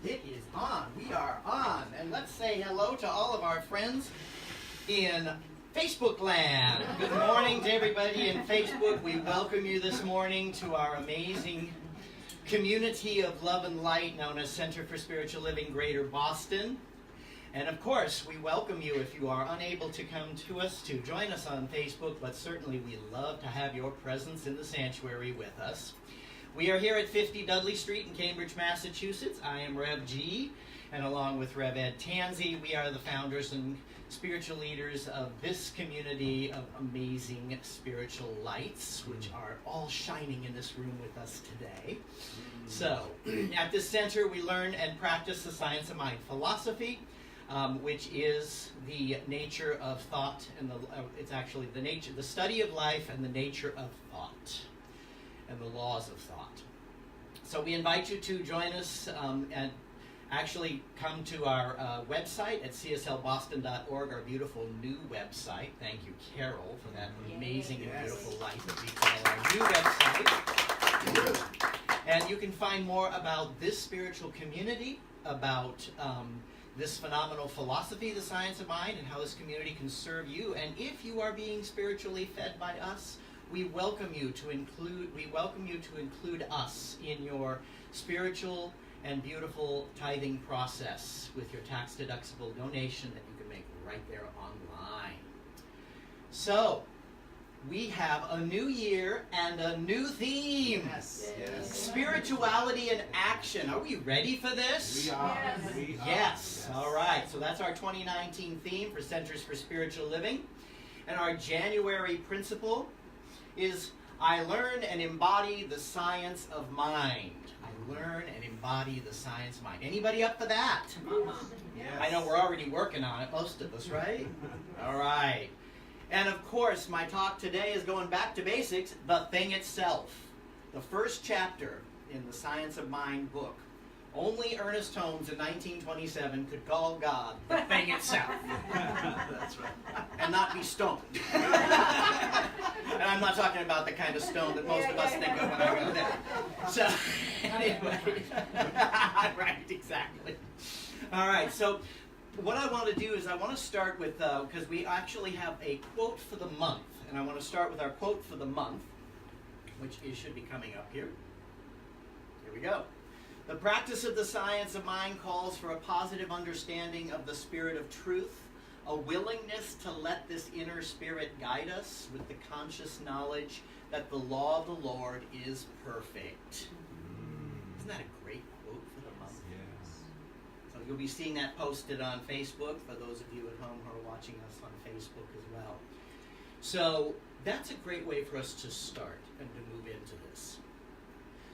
It is on. We are on. And let's say hello to all of our friends in Facebook land. Good morning to everybody in Facebook. We welcome you this morning to our amazing community of love and light known as Center for Spiritual Living Greater Boston. And of course, we welcome you if you are unable to come to us to join us on Facebook, but certainly we love to have your presence in the sanctuary with us. We are here at 50 Dudley Street in Cambridge, Massachusetts. I am Rev G, and along with Rev Ed Tansey, we are the founders and spiritual leaders of this community of amazing spiritual lights, which are all shining in this room with us today. So, at this center, we learn and practice the science of mind philosophy, which is the nature of thought, and it's actually the study of life and the nature of thought, and the laws of thought. So we invite you to join us and actually come to our website at cslboston.org, our beautiful new website. Thank you, Carol, for that amazing and beautiful light that we call our new website. And you can find more about this spiritual community, about this phenomenal philosophy, the science of mind, and how this community can serve you. And if you are being spiritually fed by us, we welcome you to include us in your spiritual and beautiful tithing process with your tax-deductible donation that you can make right there online. So, we have a new year and a new theme. Yes. Spirituality in action. Are we ready for this? We are. Yes. All right. So that's our 2019 theme for Centers for Spiritual Living. And our January principle is I learn and embody the science of mind. I learn and embody the science of mind. Anybody up for that? Yes. I know we're already working on it, most of us, right? All right. And of course, my talk today is going back to basics, the thing itself. The first chapter in the Science of Mind book. Only Ernest Holmes in 1927 could call God the thing itself. That's right. And not be stoned. And I'm not talking about the kind of stone that most of us think of when I go there. So, anyway. Right, exactly. All right, so what I want to do is I want to start with, because we actually have a quote for the month. And I want to start with our quote for the month, which should be coming up here. Here we go. The practice of the science of mind calls for a positive understanding of the spirit of truth, a willingness to let this inner spirit guide us with the conscious knowledge that the law of the Lord is perfect. Isn't that a great quote for the month? Yes. So you'll be seeing that posted on Facebook for those of you at home who are watching us on Facebook as well. So that's a great way for us to start and to move into this.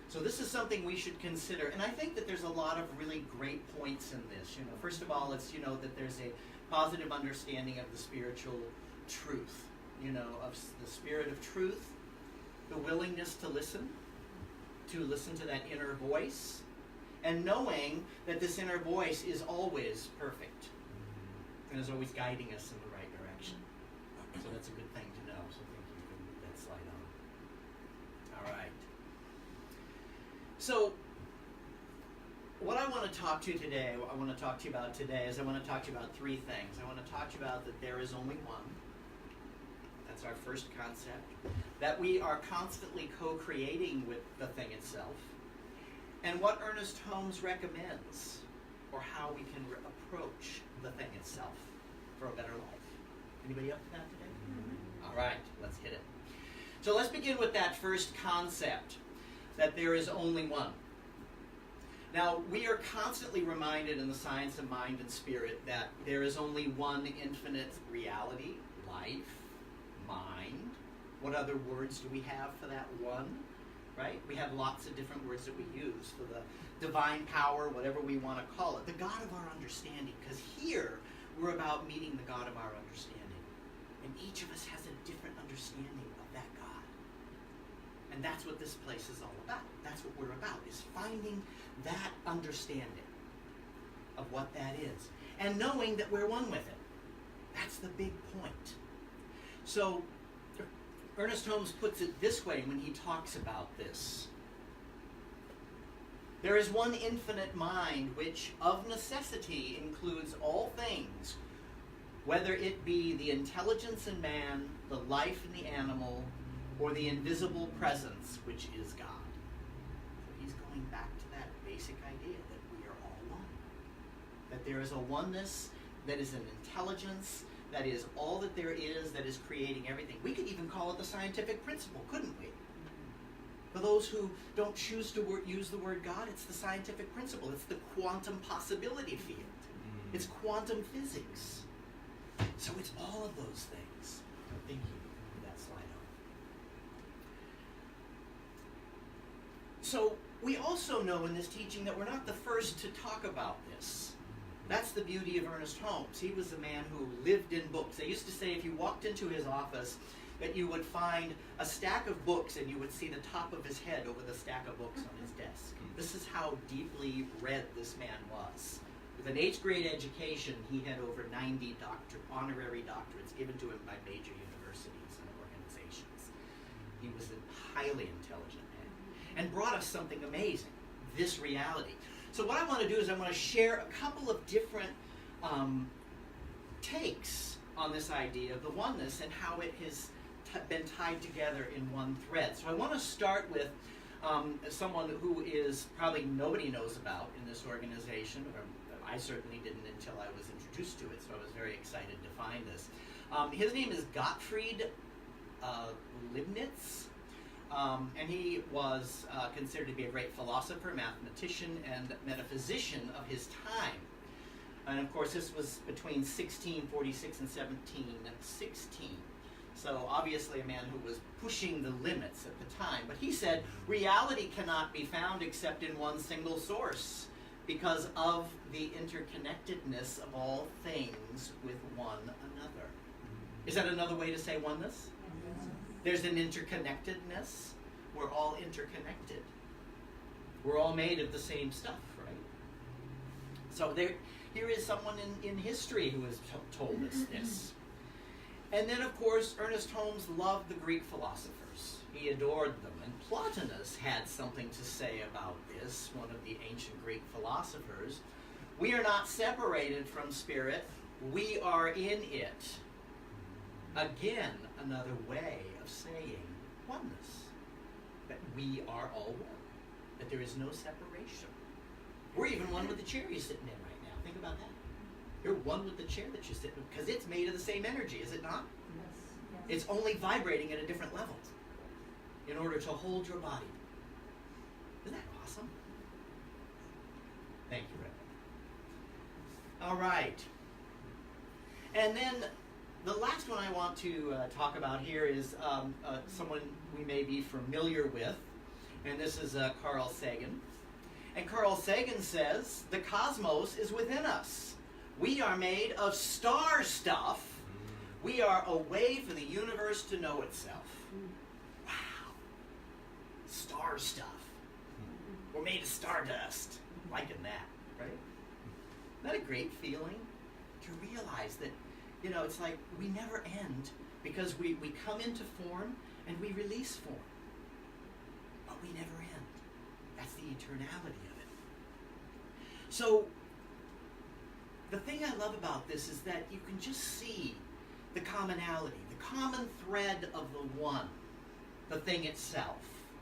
So this is something we should consider, and I think that there's a lot of really great points in this. First of all, it's that there's a positive understanding of the spiritual truth, of the spirit of truth, the willingness to listen to that inner voice, and knowing that this inner voice is always perfect and is always guiding us in the right direction. So that's a good thing to know. So I think you can move that slide on. All right. So, what I want to talk to you about today is I want to talk to you about three things. I want to talk to you about that there is only one. That's our first concept. That we are constantly co-creating with the thing itself. And what Ernest Holmes recommends, or how we can approach the thing itself for a better life. Anybody up for that today? Mm-hmm. All right, let's hit it. So let's begin with that first concept, that there is only one. Now, we are constantly reminded in the science of mind and spirit that there is only one infinite reality, life, mind. What other words do we have for that one? Right? We have lots of different words that we use for the divine power, whatever we want to call it. The God of our understanding, because here we're about meeting the God of our understanding. And each of us has a different understanding of that God. And that's what this place is all about. That's what we're about, is finding that understanding of what that is. And knowing that we're one with it. That's the big point. So, Ernest Holmes puts it this way when he talks about this. There is one infinite mind which of necessity includes all things, whether it be the intelligence in man, the life in the animal, or the invisible presence which is God. So he's going back to that basic idea that we are all one. That there is a oneness that is an intelligence, that is all that there is, that is creating everything. We could even call it the scientific principle, couldn't we? For those who don't choose to use the word God, it's the scientific principle. It's the quantum possibility field. It's quantum physics. So it's all of those things. Thank you for that slide on. So we also know in this teaching that we're not the first to talk about this. That's the beauty of Ernest Holmes. He was a man who lived in books. They used to say if you walked into his office that you would find a stack of books and you would see the top of his head over the stack of books on his desk. This is how deeply read this man was. With an 8th grade education, he had over 90 honorary doctorates given to him by major universities and organizations. He was a highly intelligent man and brought us something amazing, this reality. So what I want to do is I want to share a couple of different takes on this idea of the oneness and how it has been tied together in one thread. So I want to start with someone who is probably nobody knows about in this organization, or I certainly didn't until I was introduced to it, so I was very excited to find this. His name is Gottfried Leibniz, and he was considered to be a great philosopher, mathematician, and metaphysician of his time. And of course, this was between 1646 and 1716. So obviously a man who was pushing the limits at the time. But he said, reality cannot be found except in one single source because of the interconnectedness of all things with one another. Is that another way to say oneness? There's an interconnectedness. We're all interconnected. We're all made of the same stuff, right? So here is someone in history who has told us this. And then, of course, Ernest Holmes loved the Greek philosophers. He adored them. And Plotinus had something to say about this, one of the ancient Greek philosophers. We are not separated from spirit. We are in it. Again, another way of saying oneness. That we are all one. That there is no separation. We're even one with the chair you're sitting in right now. Think about that. You're one with the chair that you're sitting in, because it's made of the same energy, is it not? Yes. It's only vibrating at a different level in order to hold your body. Isn't that awesome? Thank you, Rick. All right. And then the last one I want to talk about here is someone we may be familiar with, and this is Carl Sagan. And Carl Sagan says, the cosmos is within us. We are made of star stuff. We are a way for the universe to know itself. Wow. Star stuff. We're made of stardust. Liking that, right? Isn't that a great feeling? To realize that, you know, it's like we never end because we come into form and we release form. But we never end. That's the eternality of it. So, the thing I love about this is that you can just see the commonality, the common thread of the one, the thing itself,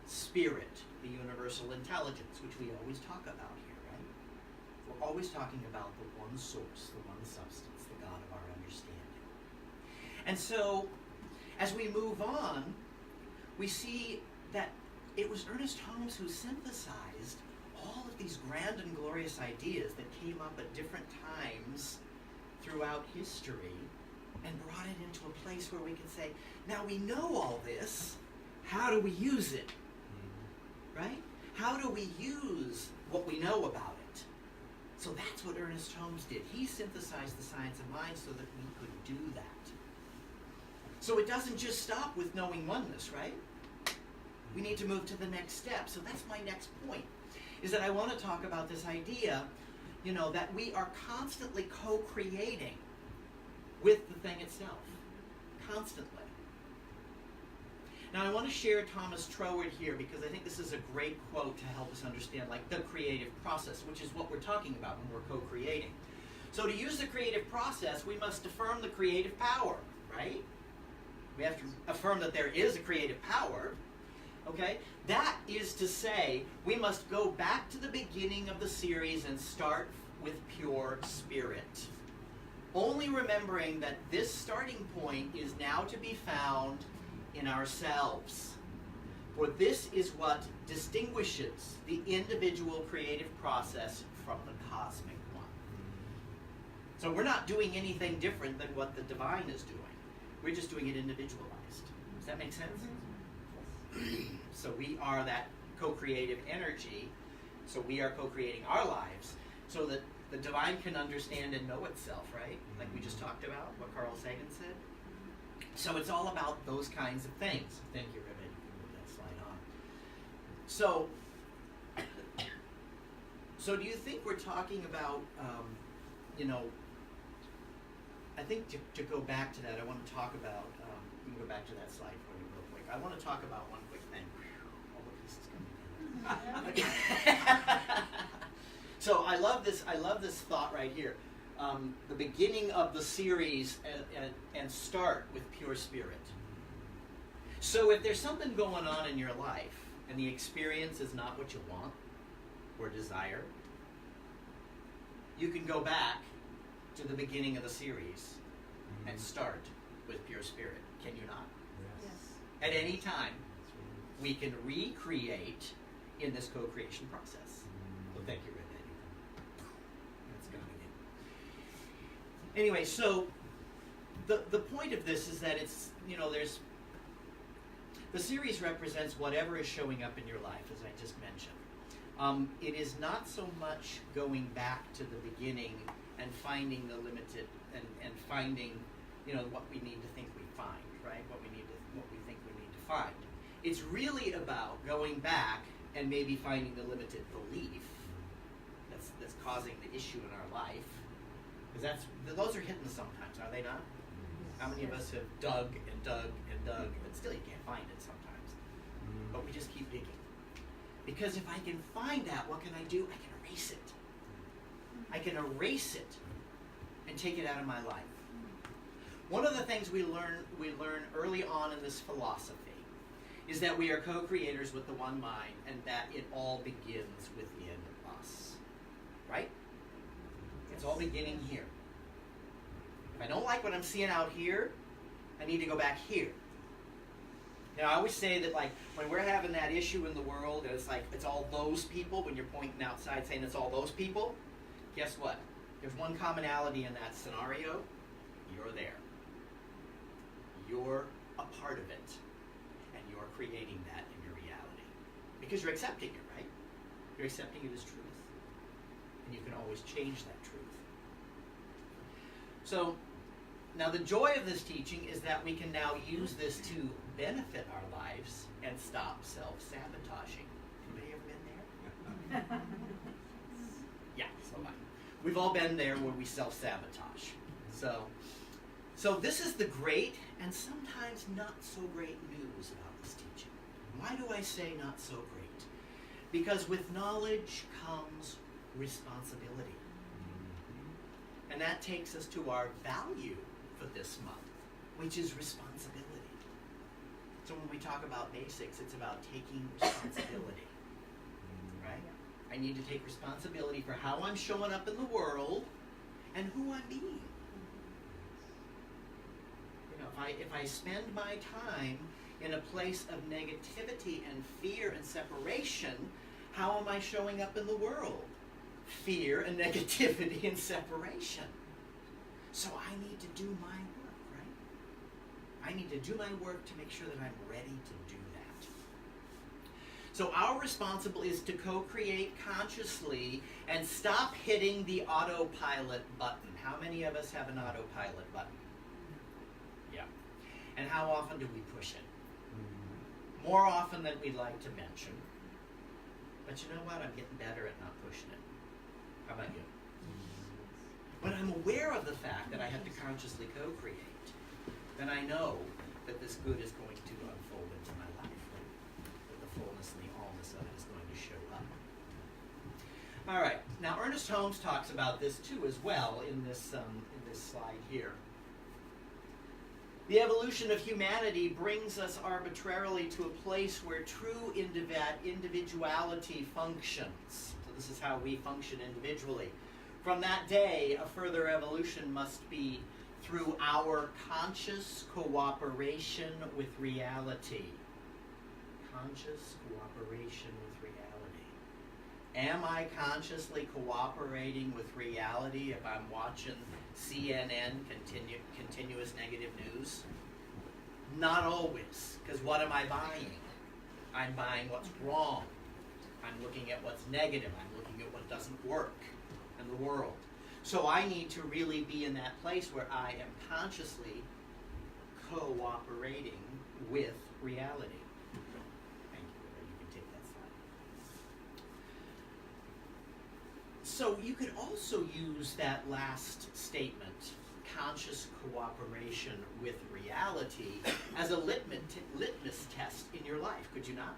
spirit, the universal intelligence, which we always talk about here, right? We're always talking about the one source, the one substance, the God of our understanding. And so, as we move on, we see that it was Ernest Holmes who synthesized all of these grand and glorious ideas that came up at different times throughout history and brought it into a place where we can say, now we know all this, how do we use it? Right? How do we use what we know about it? So that's what Ernest Holmes did. He synthesized the science of mind so that we could do that. So it doesn't just stop with knowing oneness, right? We need to move to the next step. So that's my next point, is that I want to talk about this idea, you know, that we are constantly co-creating with the thing itself. Constantly. Now I want to share Thomas Troward here because I think this is a great quote to help us understand like the creative process, which is what we're talking about when we're co-creating. So to use the creative process, we must affirm the creative power, right? We have to affirm that there is a creative power, okay? That is to say, we must go back to the beginning of the series and start with pure spirit. Only remembering that this starting point is now to be found in ourselves. For this is what distinguishes the individual creative process from the cosmic one. So we're not doing anything different than what the divine is doing. We're just doing it individualized. Does that make sense? So we are that co-creative energy. So we are co-creating our lives so that the divine can understand and know itself, right? Like we just talked about, what Carl Sagan said. So it's all about those kinds of things. Thank you, Ribbon. You can move that slide on. So do you think we're talking about, I think to go back to that, I want to talk about, you can go back to that slide for me real quick. I want to talk about one quick thing. All the pieces coming in. So I love this thought right here. The beginning of the series and start with pure spirit. So if there's something going on in your life and the experience is not what you want or desire, you can go back to the beginning of the series and start with pure spirit. Can you not? Yes. At any time, we can recreate in this co-creation process. Well, thank you, Red. That's going in. Anyway, so the point of this is that it's, there's, the series represents whatever is showing up in your life, as I just mentioned. It is not so much going back to the beginning and finding the limited and finding, what we need to think we find, right? What we think we need to find. It's really about going back and maybe finding the limited belief that's causing the issue in our life. Because those are hidden sometimes, are they not? How many of us have dug and dug and dug and still you can't find it sometimes? But we just keep digging. Because if I can find that, what can I do? I can erase it. I can erase it and take it out of my life. One of the things we learn early on in this philosophy is that we are co-creators with the one mind and that it all begins within us. Right? It's all beginning here. If I don't like what I'm seeing out here, I need to go back here. Now, I always say that, like, when we're having that issue in the world, and it's like, it's all those people, when you're pointing outside saying it's all those people, guess what? There's one commonality in that scenario. You're there. You're a part of it. And you're creating that in your reality. Because you're accepting it, right? You're accepting it as truth. And you can always change that truth. So, now the joy of this teaching is that we can now use this to benefit our lives and stop self-sabotaging. Anybody ever been there? Yeah, so we've all been there where we self-sabotage. So this is the great and sometimes not so great news about this teaching. Why do I say not so great? Because with knowledge comes responsibility. And that takes us to our value for this month, which is responsibility. So when we talk about basics, it's about taking responsibility, right? I need to take responsibility for how I'm showing up in the world and who I'm being. If I spend my time in a place of negativity and fear and separation, how am I showing up in the world? Fear and negativity and separation. So I need to do my work, right? I need to do my work to make sure that I'm ready to do that. So our responsibility is to co-create consciously and stop hitting the autopilot button. How many of us have an autopilot button? Yeah. And how often do we push it? More often than we'd like to mention. But you know what? I'm getting better at not pushing it. How about you? When I'm aware of the fact that I have to consciously co-create, then I know that this good is going to unfold into my honestly, allness of it is going to show up. All right. Now, Ernest Holmes talks about this too, as well, in this slide here. The evolution of humanity brings us arbitrarily to a place where true individuality functions. So this is how we function individually. From that day, a further evolution must be through our conscious cooperation with reality. Conscious cooperation with reality. Am I consciously cooperating with reality if I'm watching CNN, continuous negative news? Not always, because what am I buying? I'm buying what's wrong. I'm looking at what's negative. I'm looking at what doesn't work in the world. So I need to really be in that place where I am consciously cooperating with reality. Thank you. You can take that slide. So you could also use that last statement, conscious cooperation with reality, as a litmus test in your life, could you not?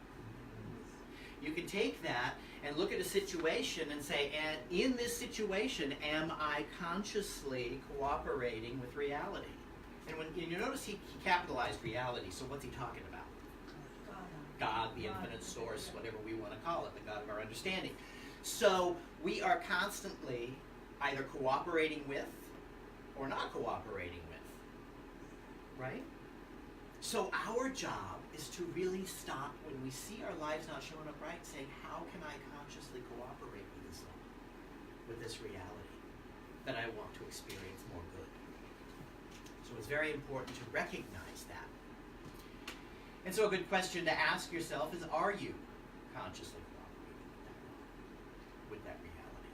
You can take that and look at a situation and say, and in this situation, am I consciously cooperating with reality? And when you notice he capitalized reality, so what's he talking about? God, the infinite source, whatever we want to call it, the God of our understanding. So we are constantly either cooperating with or not cooperating with, right? So our job is to really stop when we see our lives not showing up right, saying, how can I consciously cooperate with this reality that I want to experience more good? So it's very important to recognize that. And so a good question to ask yourself is, are you consciously cooperating with that reality?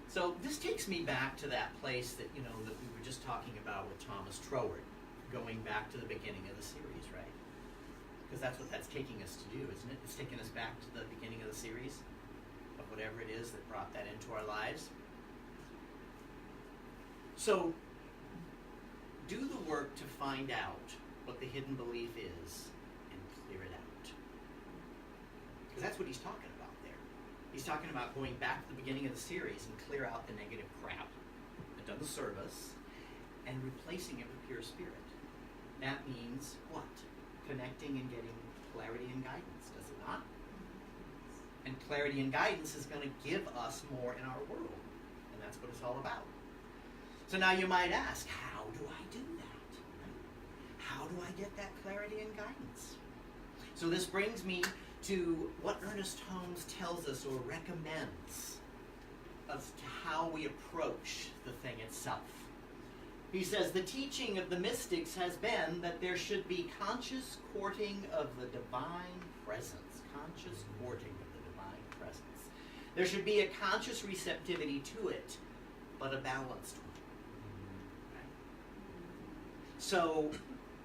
So this takes me back to that place that, that we were just talking about with Thomas Troward, going back to the beginning of the series, right? Because that's what that's taking us to do, isn't it? It's taking us back to the beginning of the series of whatever it is that brought that into our lives. So do the work to find out what the hidden belief is and clear it out. Because that's what he's talking about there. He's talking about going back to the beginning of the series and clear out the negative crap that doesn't serve us and replacing it with pure spirit. That means what? Connecting and getting clarity and guidance, does it not? And clarity and guidance is going to give us more in our world. And that's what it's all about. So now you might ask, how do I do that? How do I get that clarity and guidance? So this brings me to what Ernest Holmes tells us or recommends as to how we approach the thing itself. He says, the teaching of the mystics has been that there should be conscious courting of the divine presence. Conscious courting of the divine presence. There should be a conscious receptivity to it, but a balanced one. Right? So,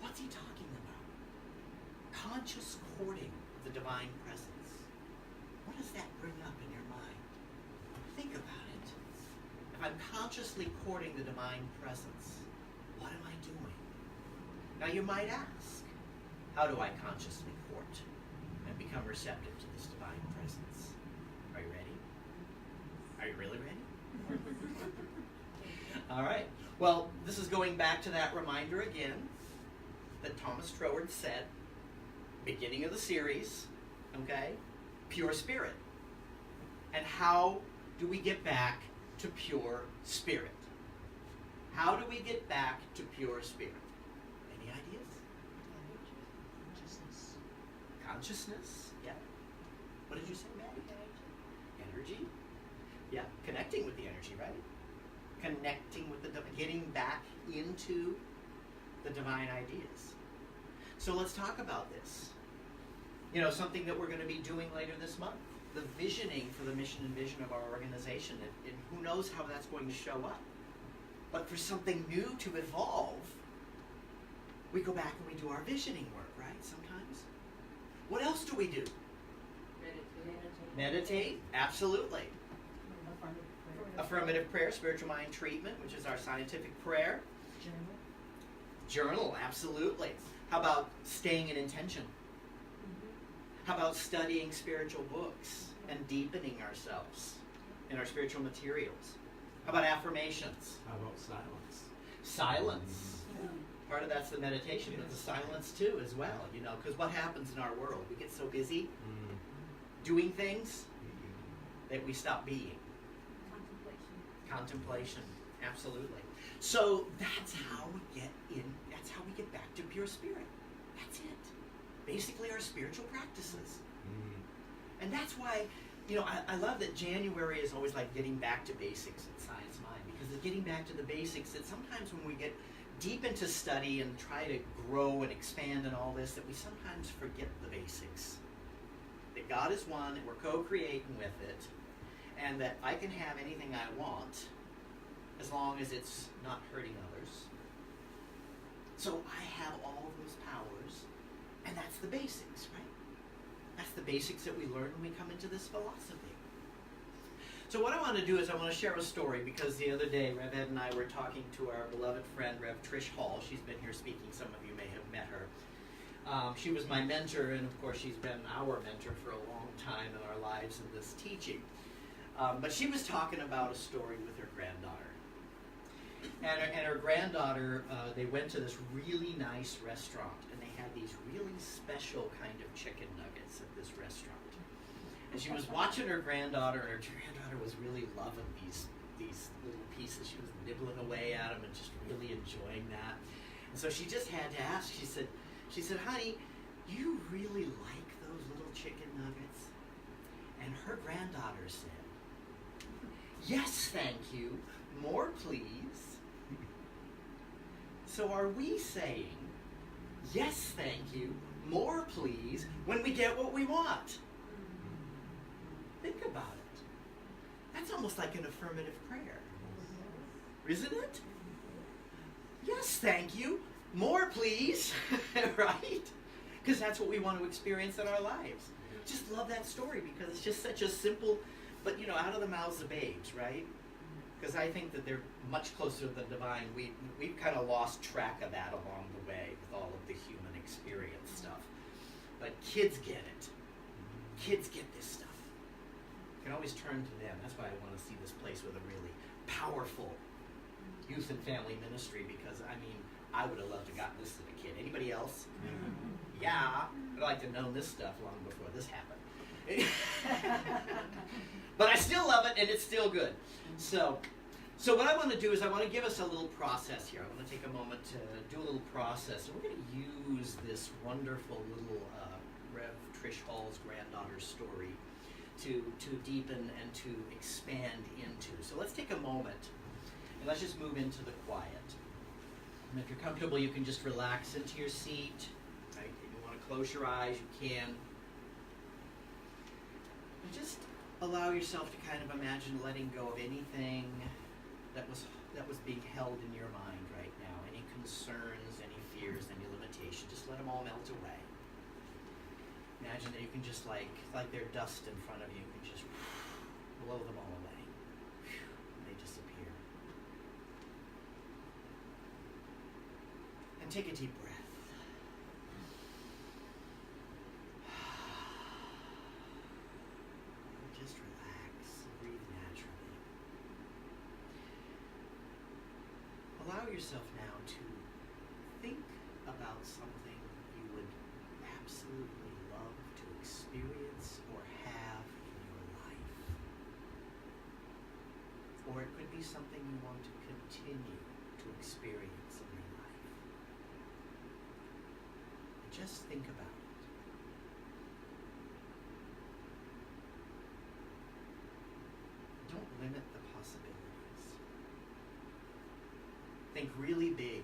what's he talking about? Conscious courting of the divine presence. What does that bring up in your mind? Think about it. If I'm consciously courting the divine presence, what am I doing? Now you might ask, how do I consciously court and become receptive to this divine presence? Are you ready? Are you really ready? All right. Well, this is going back to that reminder again that Thomas Troward said, beginning of the series, okay, pure spirit. And how do we get back to pure spirit? How do we get back to pure spirit? Any ideas? Consciousness. Consciousness? Yeah. What did you say, Maddie? Energy? Yeah, connecting with the energy, right? Connecting with getting back into the divine ideas. So let's talk about this. Something that we're going to be doing later this month. The visioning for the mission and vision of our organization. And who knows how that's going to show up. But for something new to evolve, we go back and we do our visioning work, right, sometimes? What else do we do? Meditate, absolutely. Affirmative prayer, spiritual mind treatment, which is our scientific prayer. Journal, absolutely. How about staying in intention? How about studying spiritual books and deepening ourselves in our spiritual materials? How about affirmations? How about silence? Silence. Part of that's the meditation, but the silence too as well, you know, because what happens in our world? We get so busy doing things that we stop being. Contemplation, absolutely. So that's how we get back to pure spirit. That's it. Basically our spiritual practices. And that's why, you know, I love that January is always like getting back to basics at Science Mind, because it's getting back to the basics that sometimes when we get deep into study and try to grow and expand and all this, that we sometimes forget the basics. That God is one, and we're co-creating with it, and that I can have anything I want as long as it's not hurting others. So I have all of those powers, and that's the basics, right? That's the basics that we learn when we come into this philosophy. So what I want to do is I want to share a story, because the other day Rev Ed and I were talking to our beloved friend Rev Trish Hall. She's been here speaking. Some of you may have met her. She was my mentor, and of course she's been our mentor for a long time in our lives in this teaching. But she was talking about a story with her granddaughter. And her granddaughter, they went to this really nice restaurant, and they had these really special kind of chicken nuggets at this restaurant. And she was watching her granddaughter, and her granddaughter was really loving these little pieces. She was nibbling away at them and just really enjoying that. And so she just had to ask, she said, honey, you really like those little chicken nuggets? And her granddaughter said, yes, thank you. More, please. So are we saying, yes, thank you, more, please, when we get what we want? Think about it. That's almost like an affirmative prayer, isn't it? Yes, thank you. More, please. Right? Because that's what we want to experience in our lives. Just love that story, because it's just such a simple, but you know, out of the mouths of babes, right? Because I think that they're much closer to the divine. We've kind of lost track of that along the way with all of the human experience stuff. But kids get it. Kids get this stuff. You can always turn to them. That's why I want to see this place with a really powerful youth and family ministry, because I mean, I would have loved to have gotten this as a kid. Anybody else? Yeah, I'd like to know this stuff long before this happened. But I still love it, and it's still good. So what I want to do is I want to give us a little process here. I want to take a moment to do a little process. And we're going to use this wonderful little Rev Trish Hall's granddaughter story to deepen and to expand into. So let's take a moment, and let's just move into the quiet. And if you're comfortable, you can just relax into your seat. Right? If you want to close your eyes, you can. And just allow yourself to kind of imagine letting go of anything that was being held in your mind right now. Any concerns, any fears, any limitations. Just let them all melt away. Imagine that you can just like they're dust in front of you, you can just blow them all away. And they disappear. And take a deep breath. Just relax, breathe naturally. Allow yourself now to think about something you would absolutely love to experience or have in your life. Or it could be something you want to continue to experience in your life. And just think about it. Don't limit the possibilities. Think really big.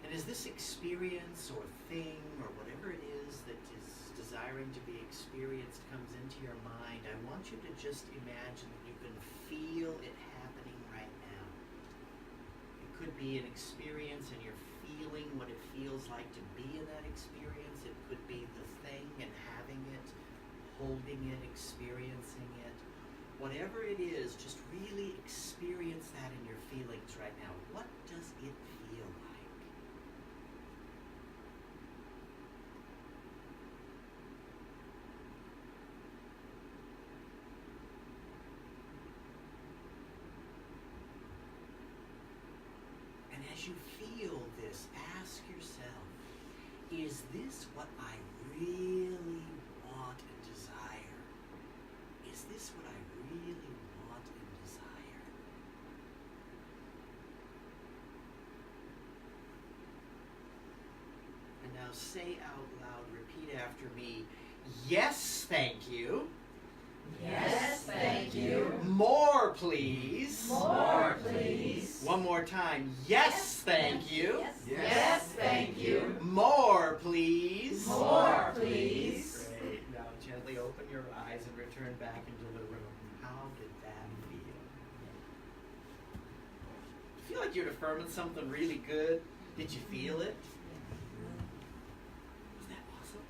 And as this experience or thing or whatever it is that is desiring to be experienced comes into your mind, I want you to just imagine that you can feel it happening right now. It could be an experience and you're feeling what it feels like to be in that experience. It could be the thing and having it, holding it, experiencing it. whatever it is, just really experience that in your feelings right now. What does it feel like? And as you feel this, ask yourself, is this what I really want and desire? Is this what I really want and desire? And now say out loud, repeat after me, yes, thank you. Yes, thank you. More, please. More, please. One more time. Yes, thank you. Yes, thank you. More, please. More, please. Great. Now gently open your eyes and return back into the room. How did that feel? Feel like you're affirming something really good? Did you feel it? Isn't that awesome?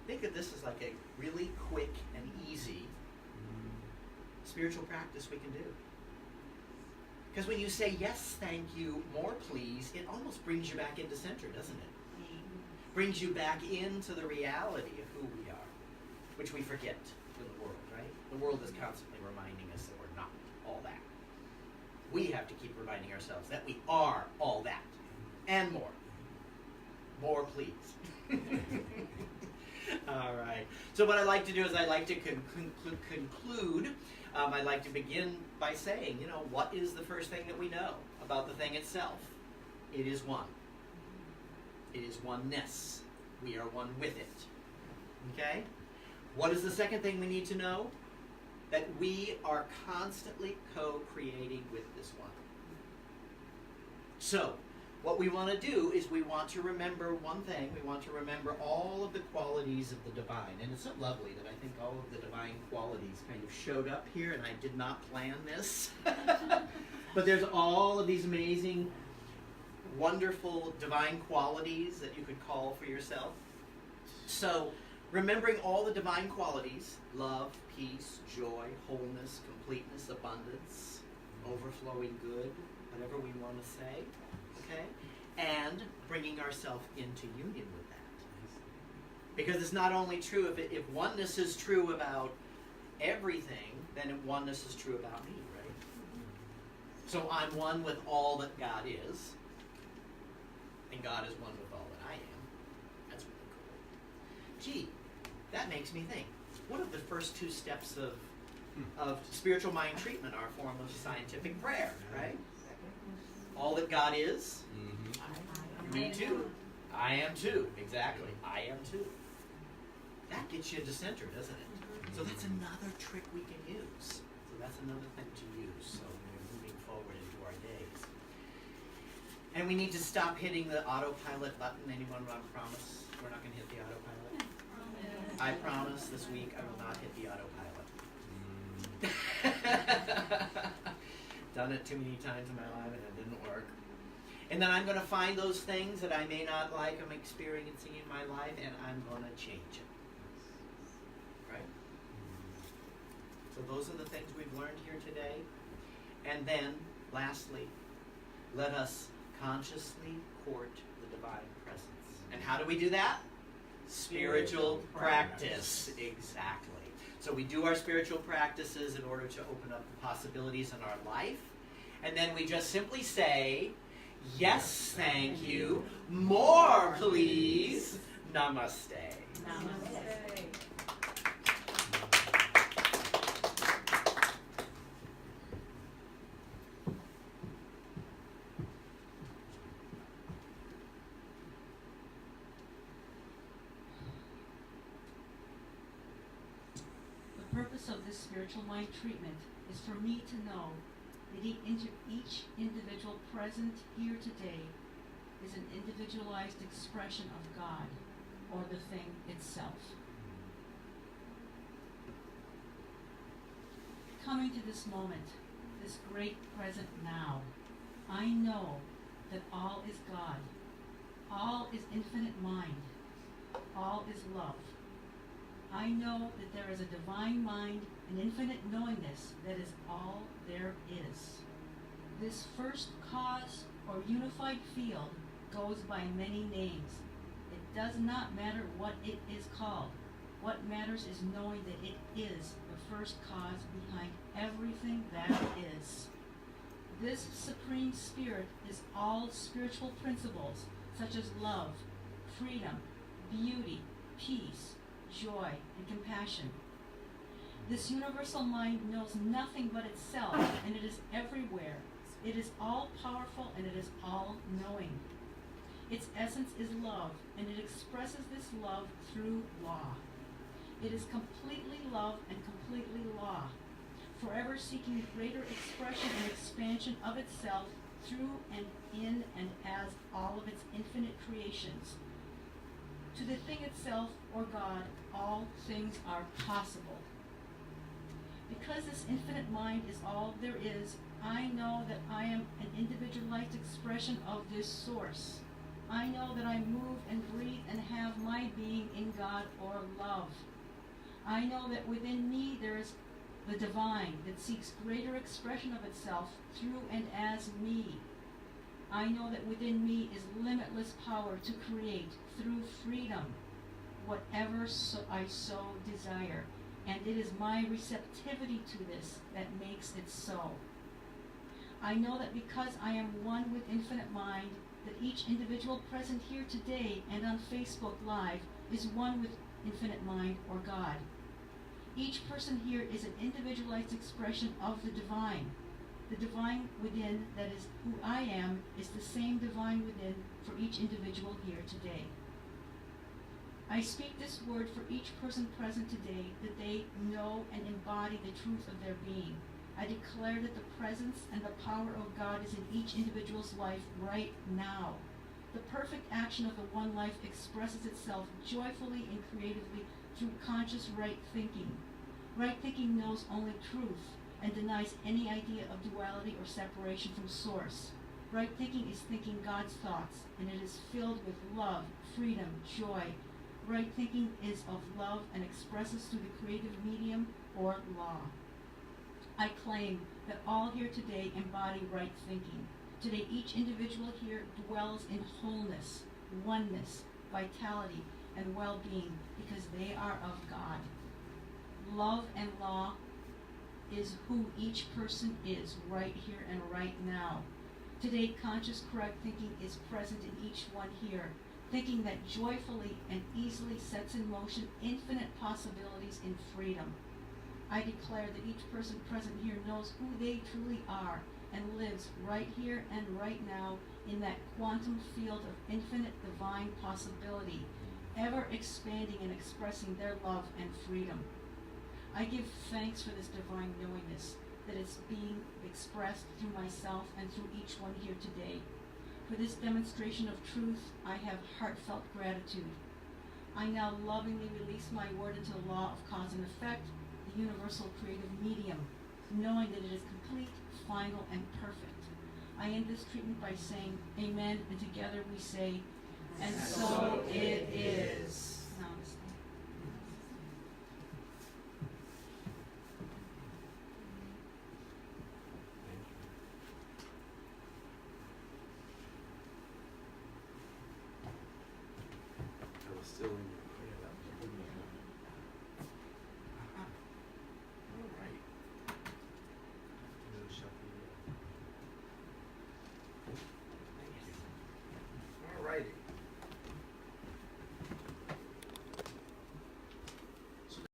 Think of this as like a really quick and easy spiritual practice we can do. Because when you say yes, thank you, more please, it almost brings you back into center, doesn't it? Brings you back into the reality of who we are, which we forget in the world, right? The world is constantly reminding us that we're not all that. We have to keep reminding ourselves that we are all that and more. More, please. All right. So what I like to do is I like to conclude. I like to begin by saying, what is the first thing that we know about the thing itself? It is one. It is oneness. We are one with it. Okay? What is the second thing we need to know? That we are constantly co-creating with this one. So, what we want to do is we want to remember one thing. We want to remember all of the qualities of the divine. And it's so lovely that I think all of the divine qualities kind of showed up here, and I did not plan this. But there's all of these amazing, wonderful divine qualities that you could call for yourself. So, remembering all the divine qualities, love, peace, joy, wholeness, completeness, abundance, overflowing good, whatever we want to say. Okay? And bringing ourselves into union with that. Because it's not only true, if oneness is true about everything, then oneness is true about me, right? So I'm one with all that God is, and God is one with all that I am. That's really cool. Gee, that makes me think. What are the first two steps of spiritual mind treatment? Our form of scientific prayer, right? All that God is. Mm-hmm. Me too. I am too. Exactly. I am too. That gets you into center, doesn't it? So that's another trick we can use. So that's another thing to use. So we're moving forward into our days. And we need to stop hitting the autopilot button. Anyone want to promise we're not going to hit the autopilot? I promise this week I will not hit the autopilot. Done it too many times in my life and it didn't work. And then I'm going to find those things that I may not like I'm experiencing in my life, and I'm going to change it. Right? So those are the things we've learned here today. And then, lastly, let us consciously court the divine presence. And how do we do that? Spiritual practice. Exactly. So we do our spiritual practices in order to open up the possibilities in our life. And then we just simply say, yes, thank you. More, please. Namaste. Namaste. The purpose of this spiritual mind treatment is for me to know that each individual present here today is an individualized expression of God or the thing itself. Coming to this moment, this great present now, I know that all is God, all is infinite mind, all is love. I know that there is a divine mind, an infinite knowingness that is all there is. This first cause or unified field goes by many names. It does not matter what it is called. What matters is knowing that it is the first cause behind everything that is. This Supreme Spirit is all spiritual principles such as love, freedom, beauty, peace, joy, and compassion. This universal mind knows nothing but itself, and it is everywhere. It is all powerful and it is all knowing. Its essence is love, and it expresses this love through law. It is completely love and completely law, forever seeking greater expression and expansion of itself through and in and as all of its infinite creations. To the thing itself, or God, all things are possible. Because this infinite mind is all there is, I know that I am an individualized expression of this source. I know that I move and breathe and have my being in God or love. I know that within me there is the divine that seeks greater expression of itself through and as me. I know that within me is limitless power to create through freedom whatever I so desire, and it is my receptivity to this that makes it so. I know that because I am one with infinite mind, that each individual present here today and on Facebook Live is one with infinite mind or God. Each person here is an individualized expression of the divine. The divine within, that is who I am, is the same divine within for each individual here today. I speak this word for each person present today, that they know and embody the truth of their being. I declare that the presence and the power of God is in each individual's life right now. The perfect action of the one life expresses itself joyfully and creatively through conscious right thinking. Right thinking knows only truth and denies any idea of duality or separation from source. Right thinking is thinking God's thoughts, and it is filled with love, freedom, joy. Right thinking is of love and expresses through the creative medium or law. I claim that all here today embody right thinking. Today each individual here dwells in wholeness, oneness, vitality, and well-being because they are of God. Love and law is who each person is right here and right now. Today conscious correct thinking is present in each one here, thinking that joyfully and easily sets in motion infinite possibilities in freedom. I declare that each person present here knows who they truly are and lives right here and right now in that quantum field of infinite divine possibility, ever expanding and expressing their love and freedom. I give thanks for this divine knowingness, that it's being expressed through myself and through each one here today. For this demonstration of truth, I have heartfelt gratitude. I now lovingly release my word into the law of cause and effect, the universal creative medium, knowing that it is complete, final, and perfect. I end this treatment by saying amen, and together we say, and so it is.